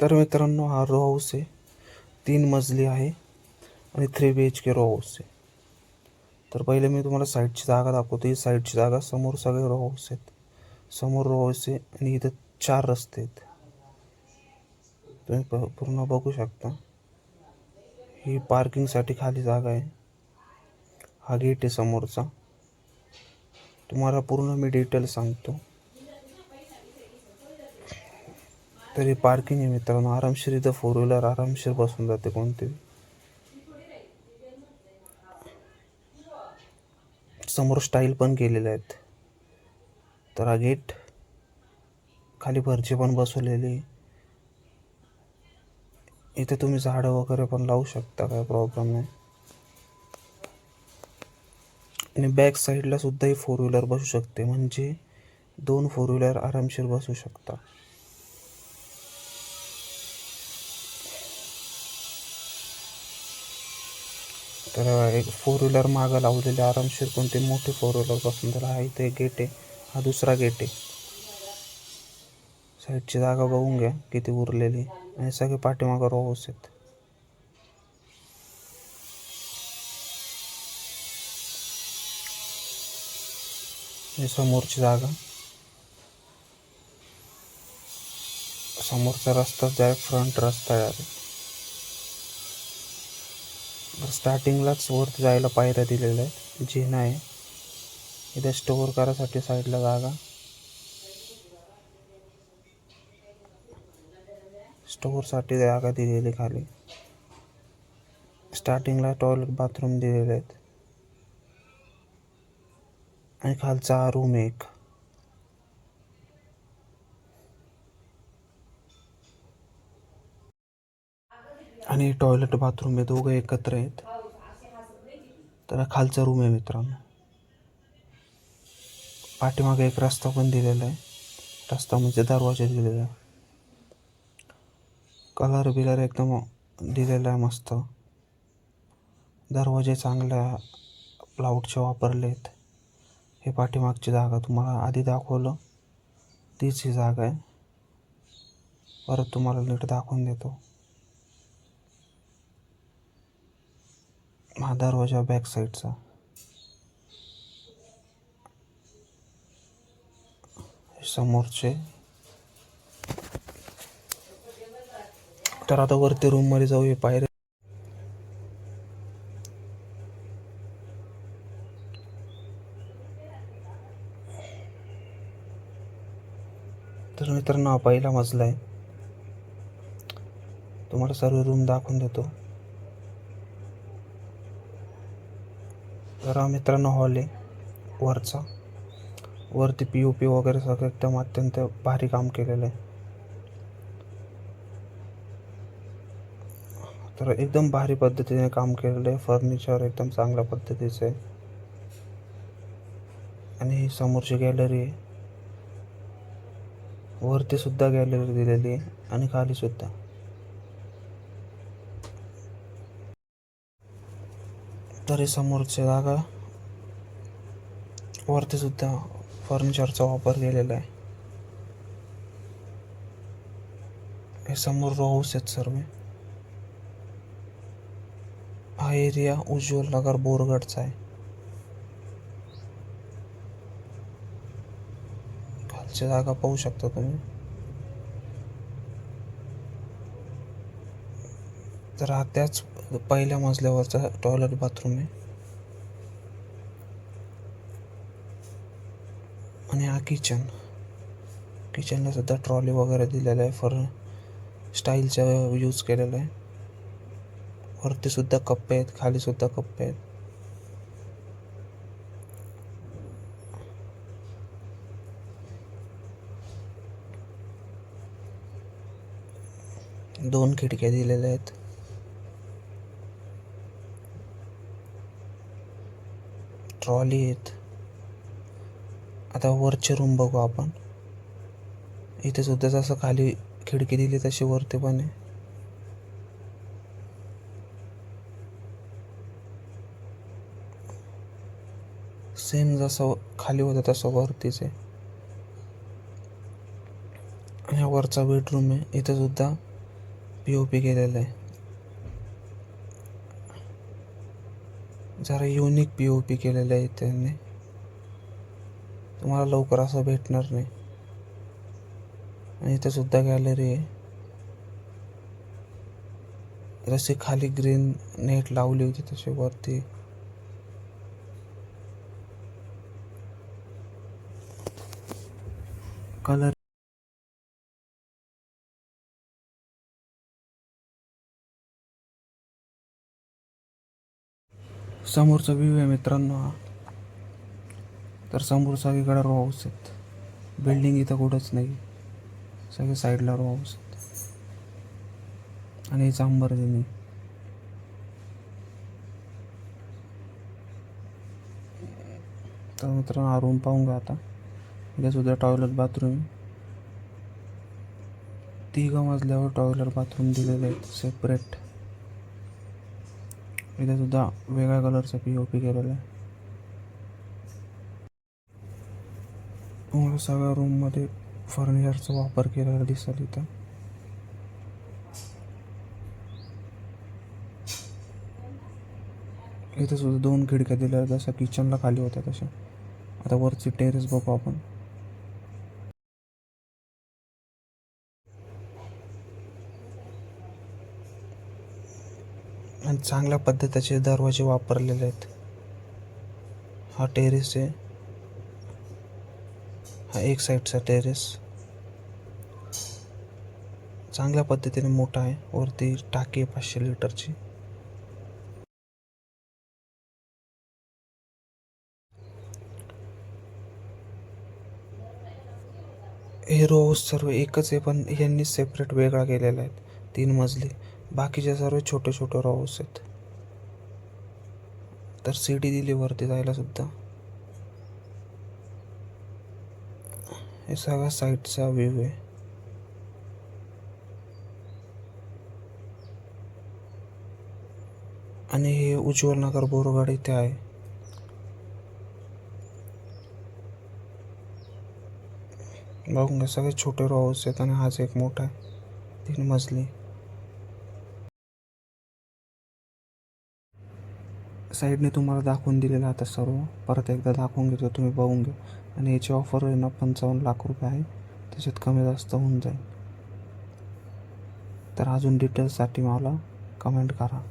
तर मित्रांनो, हा रो हाऊस आहे, 3 मजली आहे आणि 3 BHK रो हाऊस आहे. तर पहिले मी तुम्हाला साईडची जागा दाखवतो. ही साईडची जागा, समोर सगळे रो हाऊस आहेत. समोर रो हाऊस आहे आणि इथं 4 रस्ते आहेत. तुम्ही पूर्ण बघू शकता. ही पार्किंगसाठी खाली जागा आहे. हा गेट आहे समोरचा. तुम्हाला पूर्ण मी डिटेल सांगतो. तरी पार्किंग आहे मित्रांनो, आरामशीर इथं 4 व्हीलर आरामशीर बसून जाते कोणती. समोर स्टाईल पण केलेल्या आहेत. तर हा गेट, खाली फरची पण बसवलेली. इथे तुम्ही झाडं वगैरे पण लावू शकता, काय प्रॉब्लेम नाही. आणि बॅक साईडला सुद्धा ही 4 व्हीलर बसू शकते, म्हणजे 2 4 व्हीलर आरामशीर बसू शकता. तर एक 4 व्हीलर मागं लावलेले आरामशीर कोणते मोठे 4 व्हीलर बसून त्याला. हा इथे गेट आहे, हा दुसरा गेट आहे. साईडची जागा बघून घ्या किती उरलेली, आणि सगळे पाठीमागं रो हाऊस आहेत. ही समोरची जागा, समोरचा रस्ता डायरेक्ट फ्रंट रस्ता आहे. स्टार्टिंगलाच वरती जायला पायऱ्या दिलेल्या आहेत, जिना आहे. इथे स्टोअर करायसाठी साईडला जागा, स्टोअरसाठी जागा दिलेली खाली. स्टार्टिंगला टॉयलेट बाथरूम दिलेले आहेत आणि खालचा रूम एक. आणि टॉयलेट बाथरूम हे दोघं एकत्र आहेत. तर खालचा रूम आहे मित्रांनो. पाठीमागे एक रस्ता पण दिलेला आहे. रस्ता म्हणजे दरवाजा दिलेला आहे. कलर बिलर एकदम दिलेला आहे मस्त. दरवाजे चांगल्या प्लाऊडचे वापरले आहेत. हे पाठीमागची जागा तुम्हाला आधी दाखवलं तीच ही जागा आहे. परत तुम्हाला नीट दाखवून देतो. हा दरवाजा बॅक साईडचा. समोरचे. तर आता वरती रूममध्ये जाऊ. हे पायऱ्या. तर मित्रांनो, हा पहिला मजला आहे. तुम्हाला सर्व रूम दाखवून देतो. तर हा मित्रांनो हॉल आहे वरचा. वरती POP वगैरे सगळं एकदम अत्यंत भारी काम केलेलं आहे. तर एकदम भारी पद्धतीने काम केलेलं आहे. फर्निचर एकदम चांगल्या पद्धतीचं आहे. आणि ही समोरची गॅलरी आहे. वरती सुद्धा गॅलरी दिलेली आहे आणि खाली सुद्धा. तरी समोरची जागा, वरती सुद्धा फर्निचरचा वापर केलेला आहे. हे समोर रो हाऊस आहेत सर्व. हा एरिया उज्ज्वल नगर बोरगडचा आहे. खालची जागा पाहू शकता तुम्ही. तर हा त्याच पहिल्या मजल्यावरचा टॉयलेट बाथरूम आहे. आणि हा किचनला सुद्धा ट्रॉली वगैरे दिलेला आहे. स्टाईलचा यूज केलेला आहे. वरती सुद्धा कप्पे आहेत, खाली सुद्धा कप्पे आहेत. दोन खिडक्या दिलेल्या आहेत. ट्रॉली आहेत. आता वरचे रूम बघू आपण. इथे सुद्धा जसं खाली खिडकी दिली तशी वरती पण आहे. सेम जसं खाली होतं तसं वरतीच आहे. आणि हा वरचा बेडरूम आहे. इथे सुद्धा POP केलेलं आहे. जरा युनिक POP केलेलं आहे त्यांनी, तुम्हाला लवकर असं भेटणार नाही. आणि इथं सुद्धा गॅलरी आहे. जशी खाली ग्रीन नेट लावली होती तशी वरती कलर. समोरचा व्ह्यू आहे मित्रांनो हा. तर समोर सगळीकडे रो हाऊस आहेत. बिल्डिंग इथं कुठंच नाही, सगळे साईडला रो हाऊस आहेत. आणि चांबरगिनी. तर मित्रांनो हा रूम पाहून घ्या आता. इथे सुद्धा टॉयलेट बाथरूम, 3 मजल्यावर टॉयलेट बाथरूम दिलेले आहेत सेपरेट. इथे सुद्धा वेगळ्या कलरचा POP केलेला आहे. तुम्हाला सगळ्या रूममध्ये फर्निचरचा वापर केलेला दिसेल इथं. इथे सुद्धा 2 खिडक्या दिल्या, जसं किचनला खाली होत्या तशा. आता वरची टेरेस बघू आपण. आणि चांगल्या पद्धतीचे दरवाजे वापरलेले आहेत. हा टेरेस आहे, हा एक साईडचा टेरेस चांगल्या पद्धतीने मोठा आहे. वरती टाकी आहे 500 लिटरची. हे रो हाऊस सर्व एकच आहे, पण यांनी सेपरेट वेगळा केलेला आहे. 3 मजली, बाकीचे सर्व छोटे छोटे रो हाऊस आहेत. तर सीडी दिली वरती जायला सुद्धा. हे सगळा साईडचा व्ह्यू आहे. आणि हे उज्ज्वल नगर बोरगाड इथे आहे. बघून घ्या, सगळे छोटे रो हाऊस आहेत आणि हाच एक मोठा आहे 3 मजली. साईडने तुम्हाला दाखवून दिलेलं आता सर्व, परत एकदा दाखवून घेतो, तुम्ही बघून घ्या. आणि याची ऑफर आहे ना 55 लाख रुपये आहे, त्याच्यात कमी जास्त होऊन जाईल. तर अजून डिटेल्ससाठी मला कमेंट करा.